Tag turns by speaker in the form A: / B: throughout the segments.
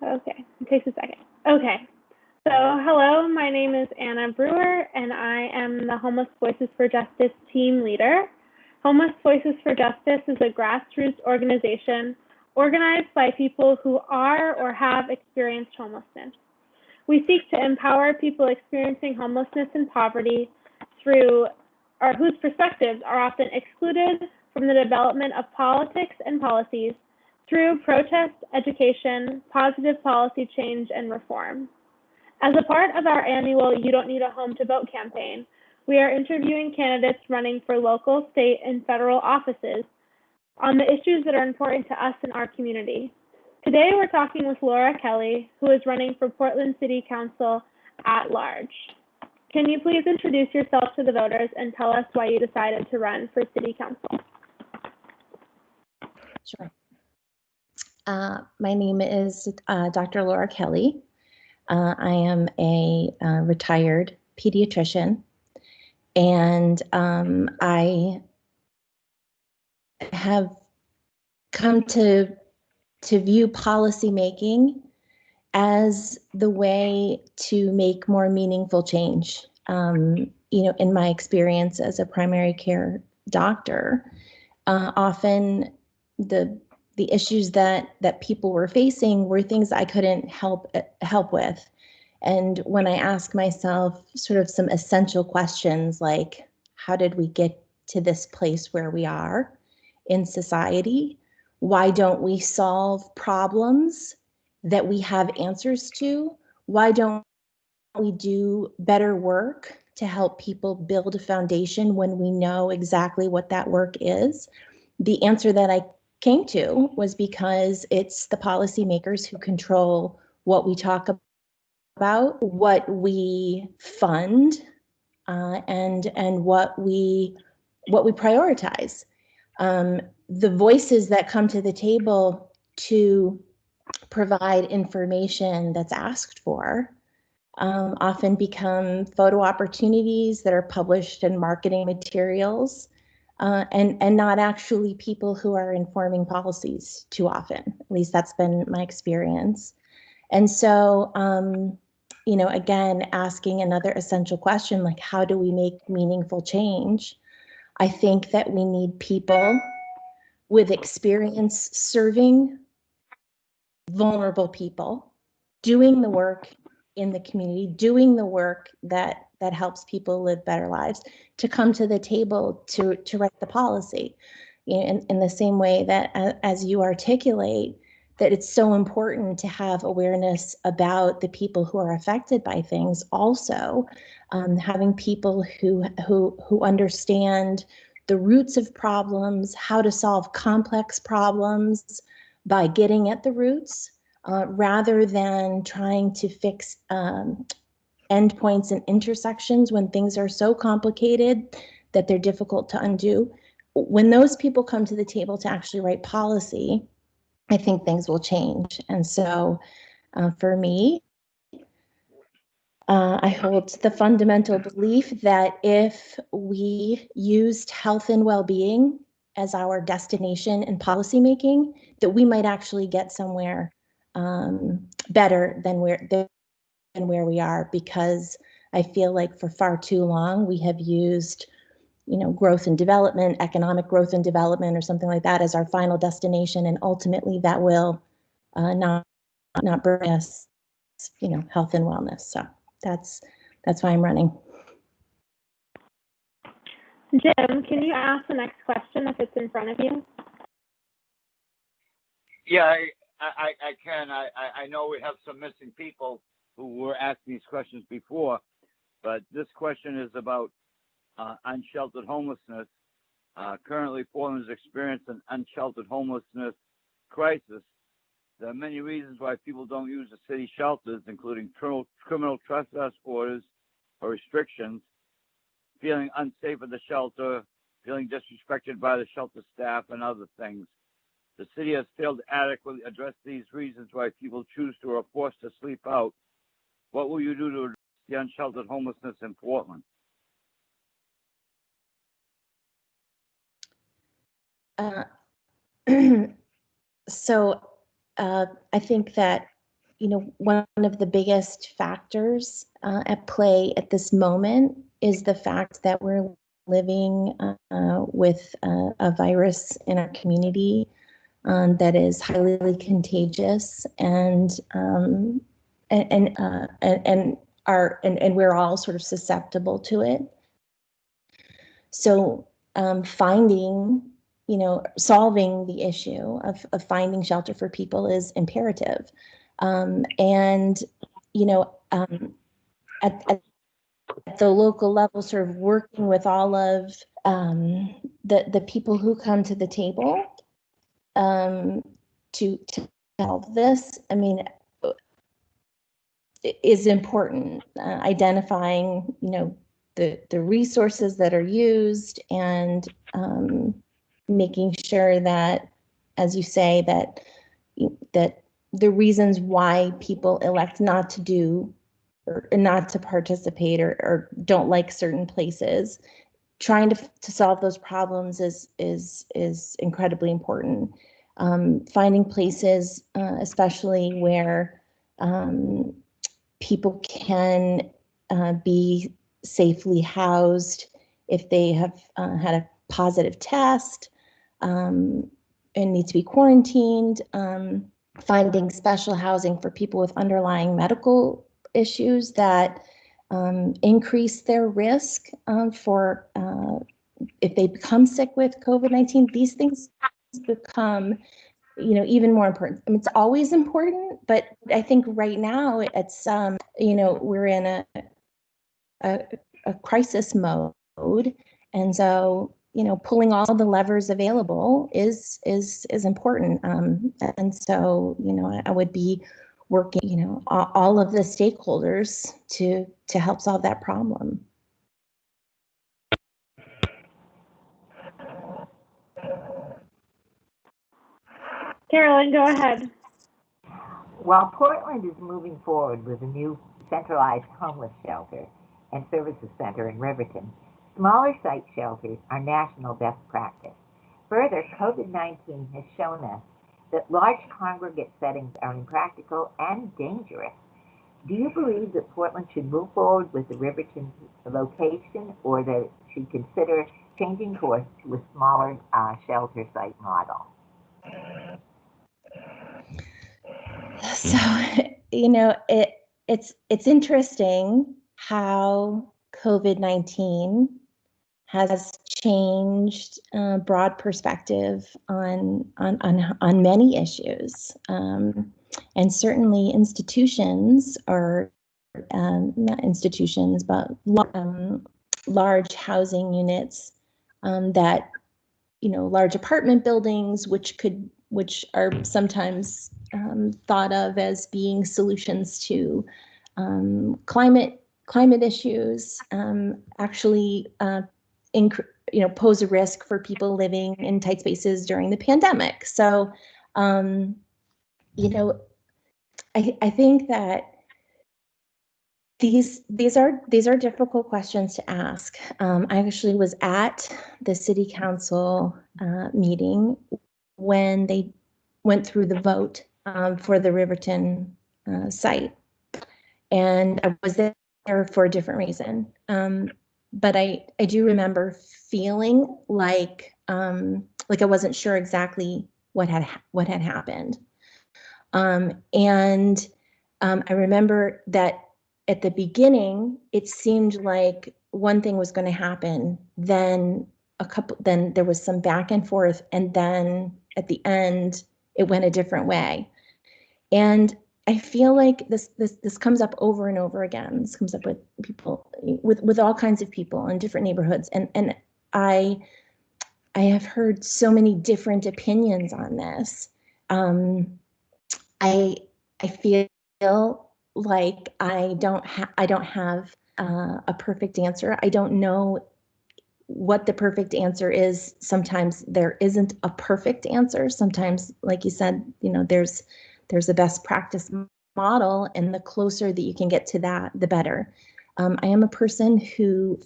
A: Okay, it takes a second. Okay, so hello, my name is Anna Brewer, and I am the Homeless Voices for Justice team leader. Homeless Voices for Justice is a grassroots organization organized by people who are or have experienced homelessness. We seek to empower people experiencing homelessness and poverty through or whose perspectives are often excluded from the development of politics and policies through protest, education, positive policy change, and reform. As a part of our annual You Don't Need a Home to Vote campaign, we are interviewing candidates running for local, state, and federal offices on the issues that are important to us in our community. Today, we're talking with Laura Kelley, who is running for Portland City Council at large. Can you please introduce yourself to the voters and tell us why you decided to run for City Council?
B: Sure. My name is Dr. Laura Kelley. I am a retired pediatrician, and I have come to view policymaking as the way to make more meaningful change. In my experience as a primary care doctor, often the issues that people were facing were things I couldn't help with. And when I ask myself sort of some essential questions like, how did we get to this place where we are in society? Why don't we solve problems that we have answers to? Why don't we do better work to help people build a foundation when we know exactly what that work is? The answer that I came to was because it's the policymakers who control what we talk about, what we fund, and what we prioritize. The voices that come to the table to provide information that's asked for often become photo opportunities that are published in marketing materials, and not actually people who are informing policies too often. At least that's been my experience. And so, again, asking another essential question, like how do we make meaningful change? I think that we need people with experience serving vulnerable people, doing the work in the community, doing the work that helps people live better lives, to come to the table to write the policy. In the same way that, as you articulate, that it's so important to have awareness about the people who are affected by things. Also, having people who understand the roots of problems, how to solve complex problems by getting at the roots, rather than trying to fix endpoints and intersections when things are so complicated that they're difficult to undo. When those people come to the table to actually write policy, I think things will change. And so for me, I hold the fundamental belief that if we used health and well-being as our destination in policymaking, that we might actually get somewhere better than where we are, because I feel like for far too long we have used, growth and development, economic growth and development, or something like that as our final destination, and ultimately that will not bring us, health and wellness. So that's why I'm running.
A: Jim, can you ask the next question if it's in front of you?
C: Yeah, I can. I know we have some missing people who were asking these questions before, but this question is about unsheltered homelessness. Currently, Portland is experiencing an unsheltered homelessness crisis. There are many reasons why people don't use the city shelters, including criminal trespass orders or restrictions, feeling unsafe at the shelter, feeling disrespected by the shelter staff, and other things. The city has failed to adequately address these reasons why people choose to or are forced to sleep out. What will you do to address the unsheltered homelessness in Portland?
B: So I think that, one of the biggest factors at play at this moment is the fact that we're living with a virus in our community that is highly contagious, and we're all sort of susceptible to it. So solving the issue of finding shelter for people is imperative. At the local level, sort of working with all of the people who come to the table to solve this, is important. Identifying, the resources that are used, and making sure that, as you say, that the reasons why people elect not to do or not to participate or don't like certain places, trying to solve those problems is incredibly important. Finding places, especially where people can be safely housed if they have had a positive test and need to be quarantined. Finding special housing for people with underlying medical issues that increase their risk for if they become sick with COVID-19. These things become even more important. It's always important, but I think right now it's we're in a crisis mode, and so pulling all the levers available is important. And so I would be working all of the stakeholders to help solve that problem.
A: Carolyn, go ahead.
D: While Portland is moving forward with a new centralized homeless shelter and services center in Riverton, smaller site shelters are national best practice. Further, COVID-19 has shown us that large congregate settings are impractical and dangerous. Do you believe that Portland should move forward with the Riverton location, or that it should consider changing course to a smaller shelter site model?
B: So, it's interesting how COVID-19 has changed broad perspective on many issues, and certainly institutions, or not institutions, but large housing units that large apartment buildings, which are sometimes thought of as being solutions to climate issues, actually pose a risk for people living in tight spaces during the pandemic. So, I think that these are difficult questions to ask. I actually was at the city council meeting when they went through the vote for the Riverton site, and I was there for a different reason. But I do remember feeling like I wasn't sure exactly what had happened. And I remember that at the beginning, it seemed like one thing was going to happen, then there was some back and forth, and then at the end, it went a different way. And I feel like this comes up over and over again. This comes up with people, with all kinds of people in different neighborhoods, and I have heard so many different opinions on this. I feel like I don't have a perfect answer. I don't know what the perfect answer is. Sometimes there isn't a perfect answer. Sometimes, like you said, there's a best practice model, and the closer that you can get to that, the better. I am a person who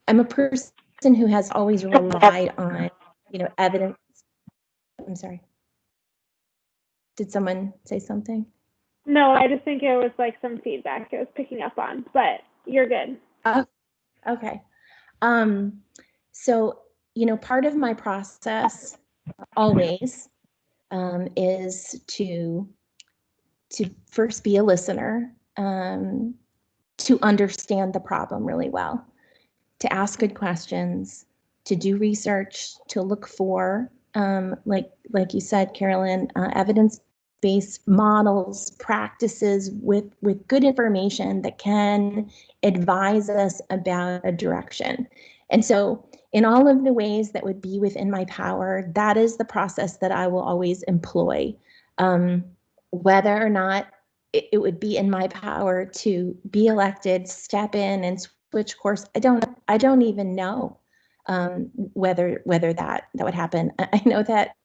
B: I'm a person who has always relied on, evidence. I'm sorry. did someone say something?
A: No, I just think it was like some feedback it was picking up on, but you're good.
B: Okay. So, part of my process always is to first be a listener, to understand the problem really well, to ask good questions, to do research, to look for, like you said, Carolyn, evidence-based models, practices with good information that can advise us about a direction. And so in all of the ways that would be within my power, that is the process that I will always employ. Whether or not it would be in my power to be elected, step in and switch course, I don't even know whether that would happen. I know that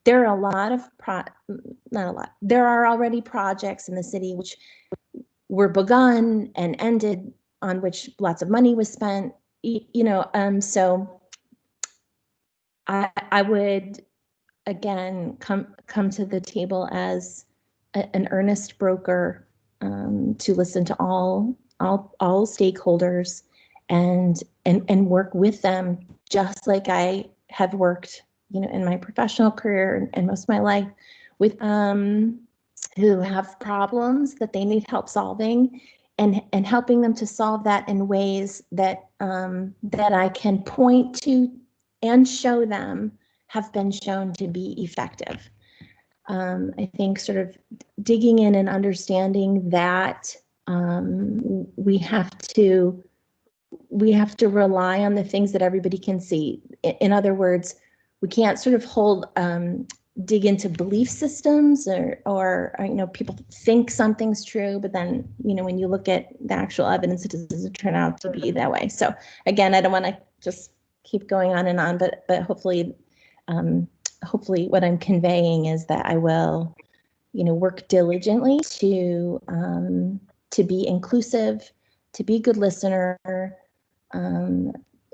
B: there are a lot of not a lot. There are already projects in the city which were begun and ended, on which lots of money was spent. So I would again come to the table as an earnest broker, to listen to all stakeholders and work with them, just like I have worked, in my professional career and most of my life, with who have problems that they need help solving, and helping them to solve that in ways that that I can point to and show them have been shown to be effective. I think sort of digging in and understanding that we have to rely on the things that everybody can see. In other words, we can't sort of dig into belief systems or people think something's true, but then when you look at the actual evidence, it doesn't turn out to be that way. So again, I don't want to just keep going on and on, but hopefully what I'm conveying is that I will, work diligently to be inclusive, to be a good listener,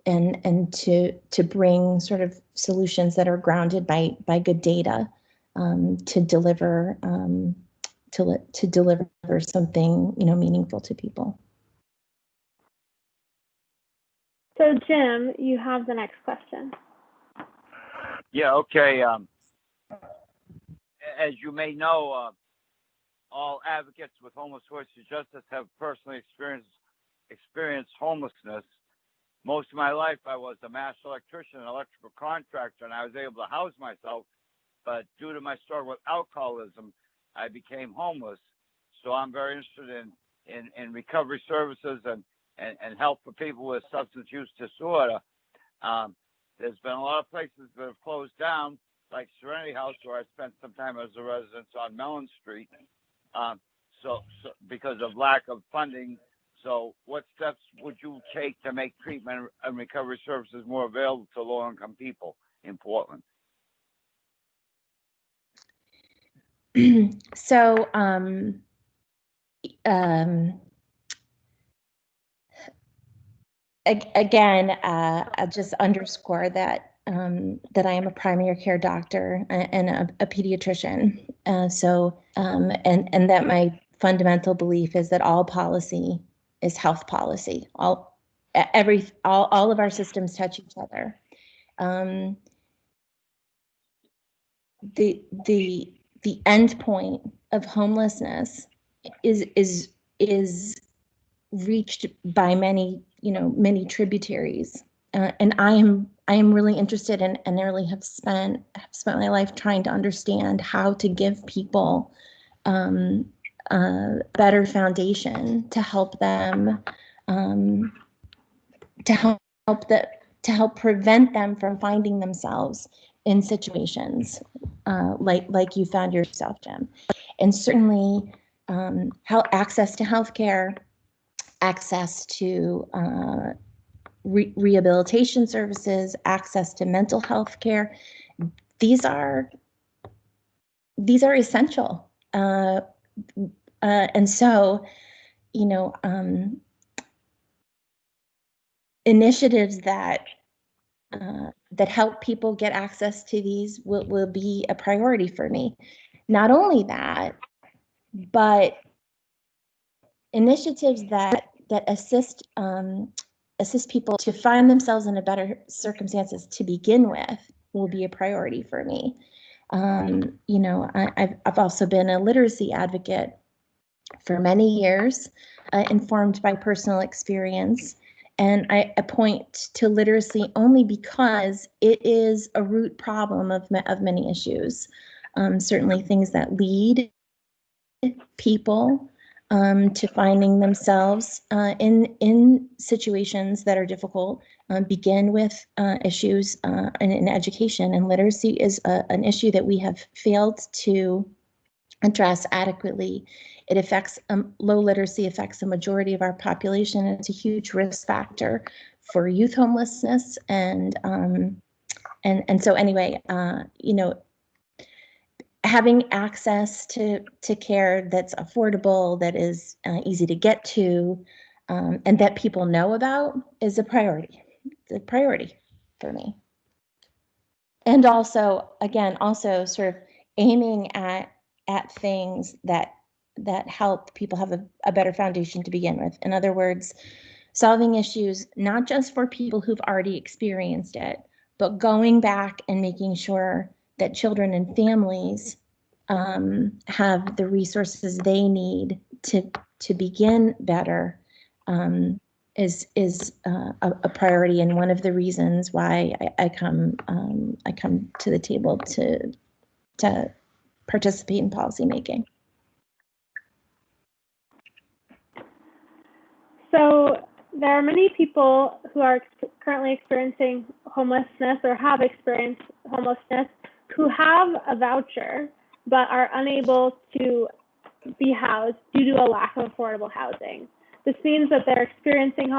B: and to bring sort of solutions that are grounded by good data, to deliver something meaningful to people.
A: So Jim, you have the next question.
C: Yeah, okay. As you may know, all advocates with Homeless Voices for Justice have personally experienced homelessness. Most of my life, I was a master electrician and electrical contractor, and I was able to house myself. But due to my struggle with alcoholism, I became homeless. So I'm very interested in recovery services and help for people with substance use disorder. There's been a lot of places that have closed down, like Serenity House, where I spent some time as a resident on Mellon Street, so because of lack of funding. So what steps would you take to make treatment and recovery services more available to low-income people in Portland?
B: So again, I'll just underscore that that I am a primary care doctor and a pediatrician. And that my fundamental belief is that all policy is health policy. All of our systems touch each other. The end point of homelessness is reached by many tributaries, and I am really interested in, and I really have spent my life trying to understand how to give people a better foundation to help them, to help prevent them from finding themselves in situations like you found yourself, Jim. And certainly access to healthcare, access to rehabilitation services, access to mental health care. These are essential. And so, initiatives that help people get access to these will be a priority for me. Not only that, but initiatives that assist people to find themselves in a better circumstances to begin with will be a priority for me. You know, I've also been a literacy advocate for many years, informed by personal experience. And I point to literacy only because it is a root problem of many issues. Certainly things that lead people to finding themselves in situations that are difficult begin with issues in education. And literacy is an issue that we have failed to address adequately. It affects low literacy affects the majority of our population. It's a huge risk factor for youth homelessness, and so anyway, you know, having access to care that's affordable, that is easy to get to, and that people know about is a priority. It's a priority for me. And also, again, also sort of aiming at things that help people have a better foundation to begin with. In other words, solving issues not just for people who've already experienced it, but going back and making sure that children and families have the resources they need to begin better is a priority, and one of the reasons why I come to the table to participate in policymaking.
A: So there are many people who are currently experiencing homelessness or have experienced homelessness who have a voucher but are unable to be housed due to a lack of affordable housing. This means that they're experiencing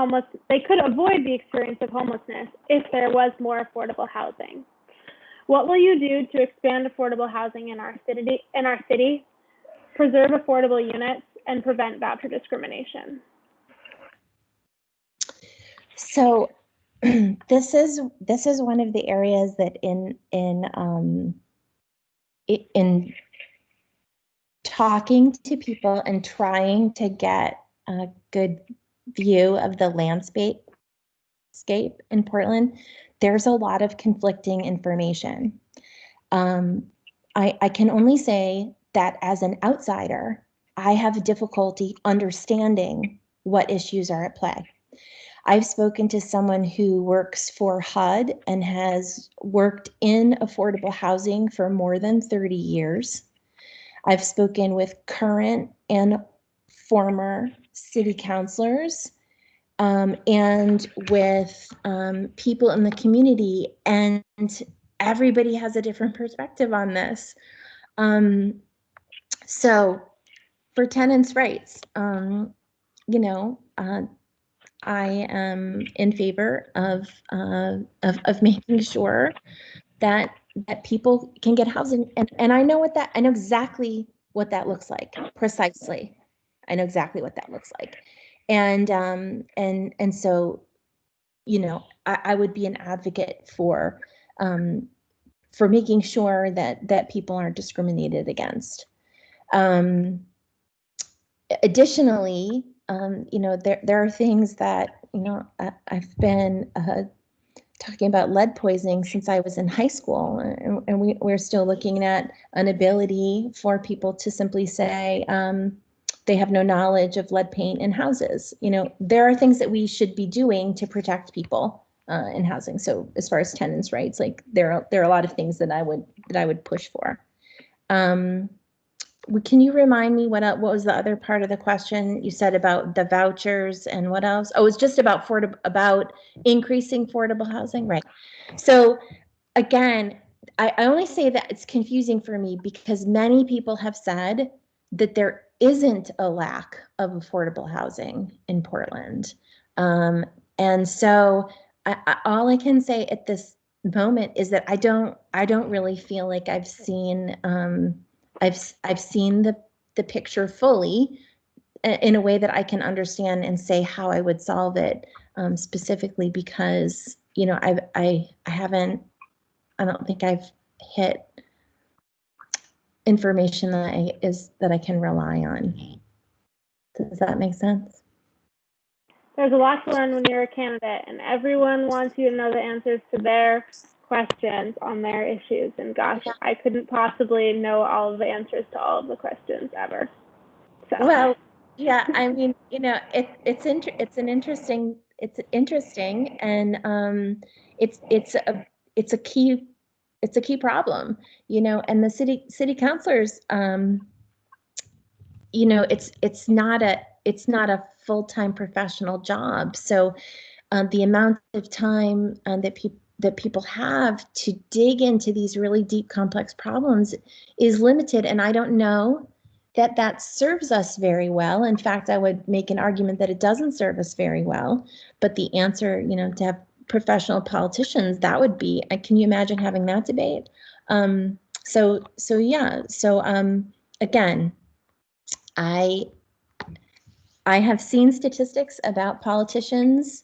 A: they could avoid the experience of homelessness if there was more affordable housing. What will you do to expand affordable housing in our city, preserve affordable units, and prevent voucher discrimination?
B: So this is one of the areas that in talking to people and trying to get a good view of the landscape in Portland, there's a lot of conflicting information. I can only say that as an outsider, I have difficulty understanding what issues are at play. I've spoken to someone who works for HUD and has worked in affordable housing for more than 30 years. I've spoken with current and former city councilors and with people in the community, and everybody has a different perspective on this. So for tenants' rights, you know, I am in favor of making sure that people can get housing, and I know exactly what that looks like, precisely. I know exactly what that looks like, and so, you know, I would be an advocate for making sure that people aren't discriminated against. Additionally, you know, there are things that, you know, I've been talking about lead poisoning since I was in high school, and we're still looking at an ability for people to simply say they have no knowledge of lead paint in houses. You know, there are things that we should be doing to protect people in housing. So as far as tenants' rights, like there are a lot of things that I would push for. Can you remind me what was the other part of the question? You said about the vouchers and what else? Oh, it's just about increasing affordable housing, right? So again, I only say that it's confusing for me because many people have said that there isn't a lack of affordable housing in Portland, and so all I can say at this moment is that I don't really feel like I've seen. I've seen the picture fully in a way that I can understand and say how I would solve it, specifically because, you know, I don't think I've hit information that I can rely on. Does that make sense?
A: There's a lot to learn when you're a candidate, and everyone wants you to know the answers to their questions on their issues. And gosh, I couldn't possibly know all of the answers to all of the questions ever. So.
B: Well, yeah, I mean, it's interesting, and it's a key problem, and the city councilors, it's not a full-time professional job. So the amount of time that people have to dig into these really deep, complex problems is limited. And I don't know that serves us very well. In fact, I would make an argument that it doesn't serve us very well. But the answer, to have professional politicians, that would be, can you imagine having that debate? Again, I have seen statistics about politicians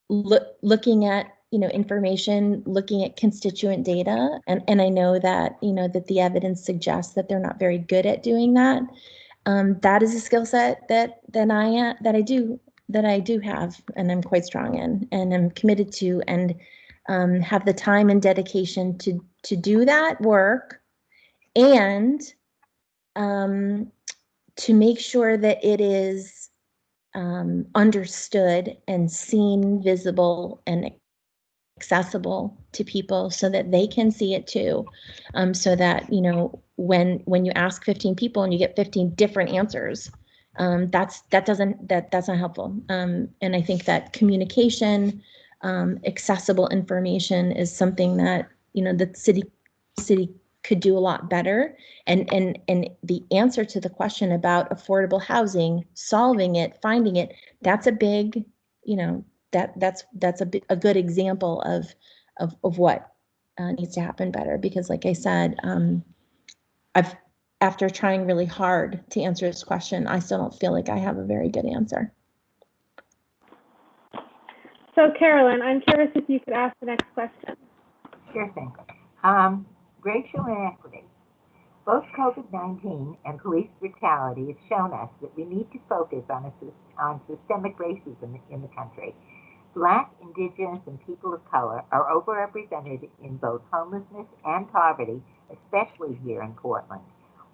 B: looking at information, looking at constituent data, and I know that that the evidence suggests that they're not very good at doing that. That is a skill set that I do have, and I'm quite strong in, and I'm committed to, and have the time and dedication to do that work, and to make sure that it is understood and seen, visible, and accessible to people so that they can see it too. So that, when you ask 15 people and you get 15 different answers, that's not helpful. And I think that communication, accessible information is something that, the city could do a lot better. And the answer to the question about affordable housing, solving it, finding it, that's a big, that's a good example of what needs to happen better. Because like I said, after trying really hard to answer this question, I still don't feel like I have a very good answer.
A: So Carolyn, I'm curious if you could ask the next question.
D: Sure thing. Racial inequity. Both COVID-19 and police brutality have shown us that we need to focus on systemic racism in the country. Black, Indigenous, and people of color are overrepresented in both homelessness and poverty, especially here in Portland.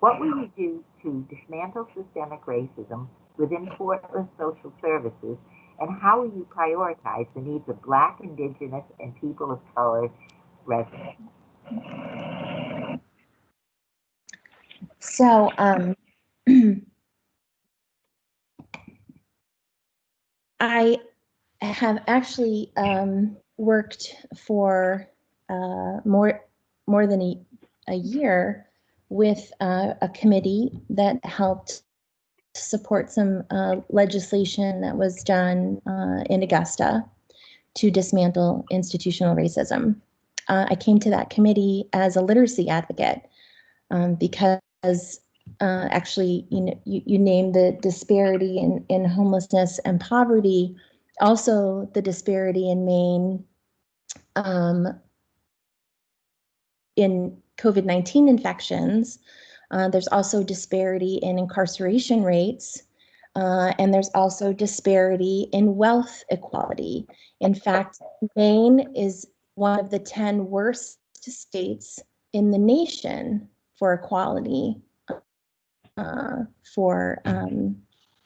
D: What will you do to dismantle systemic racism within Portland social services, and how will you prioritize the needs of Black, Indigenous, and people of color residents?
B: So, I have actually worked for more than a year with a committee that helped support some legislation that was done in Augusta to dismantle institutional racism. I came to that committee as a literacy advocate because actually, you named the disparity in homelessness and poverty, also the disparity in Maine in COVID-19 infections. There's also disparity in incarceration rates, and there's also disparity in wealth equality. In fact, Maine is one of the 10 worst states in the nation for equality, for